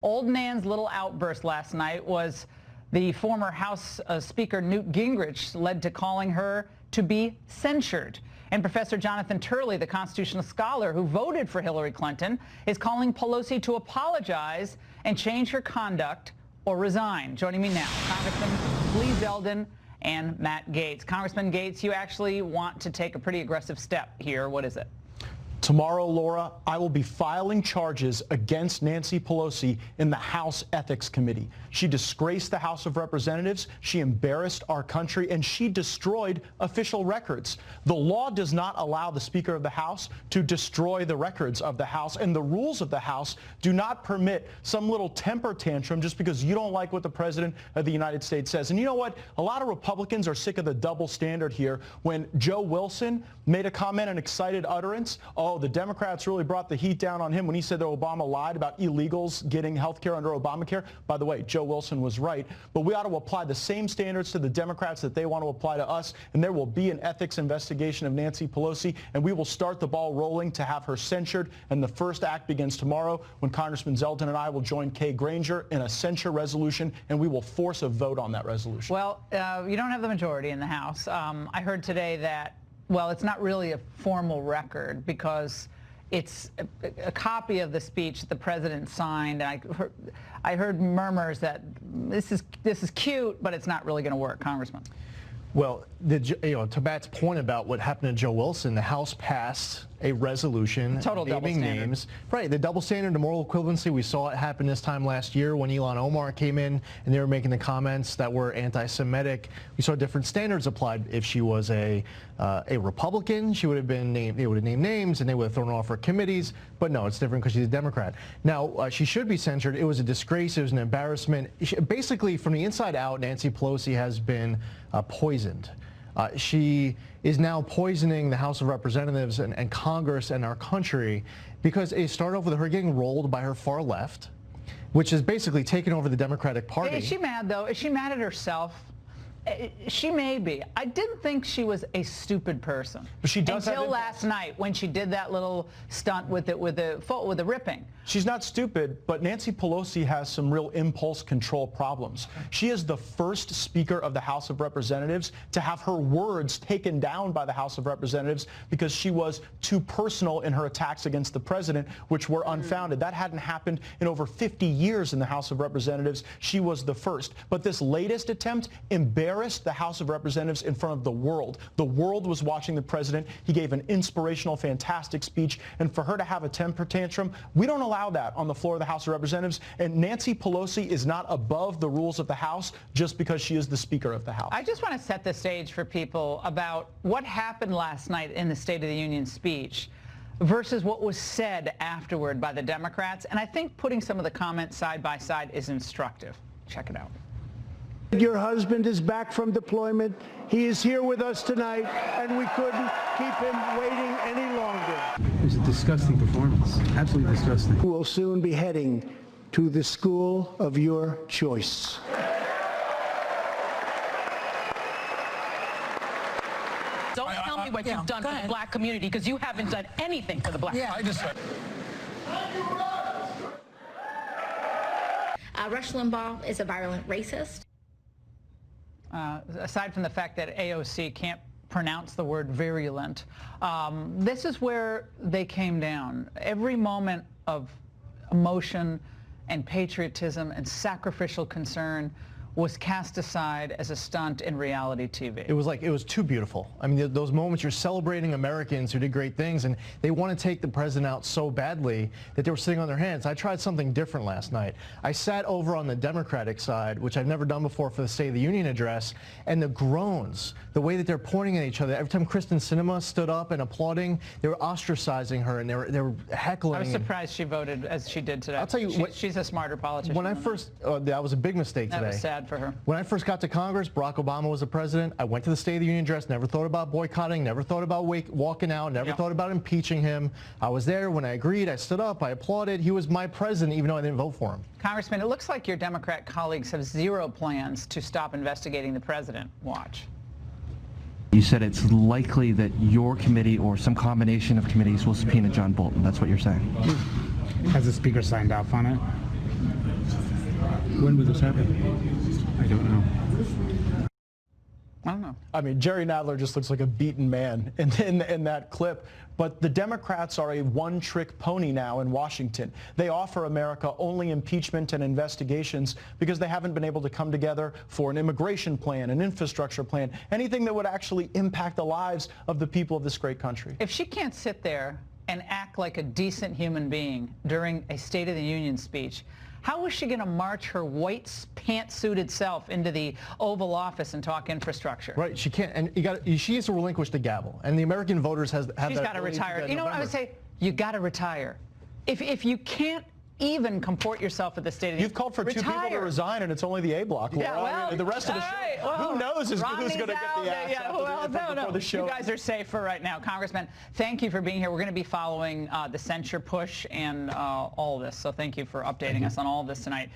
Old Nan's little outburst last night was the former House Speaker Newt Gingrich led to calling her to be censured. And Professor Jonathan Turley, the constitutional scholar who voted for Hillary Clinton, is calling Pelosi to apologize and change her conduct or resign. Joining me now, Congressman Lee Zeldin and Matt Gaetz. Congressman Gaetz, you actually want to take a pretty aggressive step here. What is it? Tomorrow, Laura, I will be filing charges against Nancy Pelosi in the House Ethics Committee. She disgraced the House of Representatives, she embarrassed our country, and she destroyed official records. The law does not allow the Speaker of the House to destroy the records of the House, and the rules of the House do not permit some little temper tantrum just because you don't like what the President of the United States says. And you know what? A lot of Republicans are sick of the double standard here. When Joe Wilson made a comment, an excited utterance, oh, the Democrats really brought the heat down on him when he said that Obama lied about illegals getting health care under Obamacare. By the way, Joe Wilson was right. But we ought to apply the same standards to the Democrats that they want to apply to us. And there will be an ethics investigation of Nancy Pelosi. And we will start the ball rolling to have her censured. And the first act begins tomorrow when Congressman Zeldin and I will join Kay Granger in a censure resolution. And we will force a vote on that resolution. Well, you don't have the majority in the House. I heard today that, well, it's not really a formal record because it's a copy of the speech that the president signed. And I heard murmurs that this is cute, but it's not really going to work. Congressman. Well, to Matt's point about what happened to Joe Wilson, the House passed a resolution naming names. Right, the double standard, the moral equivalency, we saw it happen this time last year when Ilhan Omar came in and they were making the comments that were anti-Semitic. We saw different standards applied. If she was a Republican, she would have been named, they would have named names and they would have thrown her off her committees. But no, it's different because she's a Democrat. Now, she should be censured. It was a disgrace. It was an embarrassment. Basically, from the inside out, Nancy Pelosi has been poisoned. She is now poisoning the House of Representatives and Congress and our country because it started off with her getting rolled by her far left, which has basically taken over the Democratic Party. Is she mad, though? Is she mad at herself? She may be. I didn't think she was a stupid person. But she does until last night when she did that little stunt with the ripping. She's not stupid, but Nancy Pelosi has some real impulse control problems. She is the first Speaker of the House of Representatives to have her words taken down by the House of Representatives because she was too personal in her attacks against the president, which were unfounded. That hadn't happened in over 50 years in the House of Representatives. She was the first. But this latest attempt embarrassed the House of Representatives in front of the world. The world was watching the president. He gave an inspirational, fantastic speech. And for her to have a temper tantrum, we don't allow that on the floor of the House of Representatives. And Nancy Pelosi is not above the rules of the House just because she is the Speaker of the House. I just want to set the stage for people about what happened last night in the State of the Union speech versus what was said afterward by the Democrats. And I think putting some of the comments side by side is instructive. Check it out. Your husband is back from deployment. He is here with us tonight, and we couldn't keep him waiting any longer. It was a disgusting performance, absolutely disgusting. We will soon be heading to the school of your choice. Don't tell me what you've done for the black community, because you haven't done anything for the black community. Rush Limbaugh is a virulent racist. Aside from the fact that AOC can't pronounce the word virulent, this is where they came down. Every moment of emotion and patriotism and sacrificial concern was cast aside as a stunt in reality TV. It was too beautiful. I mean, those moments you're celebrating Americans who did great things, and they want to take the president out so badly that they were sitting on their hands. I tried something different last night. I sat over on the Democratic side, which I've never done before for the State of the Union address, and the groans, the way that they're pointing at each other. Every time Kristen Sinema stood up and applauding, they were ostracizing her and they were heckling. I was surprised she voted as she did today. I'll tell you, she's a smarter politician. When I first, that was a big mistake today. That was sad for her. When I first got to Congress, Barack Obama was the president. I went to the State of the Union address, never thought about boycotting, never thought about walking out, never thought about impeaching him. I was there. When I agreed, I stood up, I applauded. He was my president, even though I didn't vote for him. Congressman, it looks like your Democrat colleagues have zero plans to stop investigating the president. Watch. You said it's likely that your committee or some combination of committees will subpoena John Bolton. That's what you're saying. Has the Speaker signed off on it? When would this happen? I don't know. I don't know. I mean, Jerry Nadler just looks like a beaten man in that clip. But the Democrats are a one-trick pony now in Washington. They offer America only impeachment and investigations because they haven't been able to come together for an immigration plan, an infrastructure plan, anything that would actually impact the lives of the people of this great country. If she can't sit there and act like a decent human being during a State of the Union speech, how is she going to march her white pantsuited self into the Oval Office and talk infrastructure? Right, she can't, and she needs to relinquish the gavel, and the American voters have She's got to retire. You know what I would say? You got to retire. If you can't even comport yourself at the State of the Union, you've called for two people to resign, and it's only the A block. Yeah, well, I mean, the rest of the show, who knows who's going to get the axe before the show. You guys are safe for right now. Congressman, thank you for being here. We're going to be following the censure push and all of this, so thank you for updating us on all of this tonight.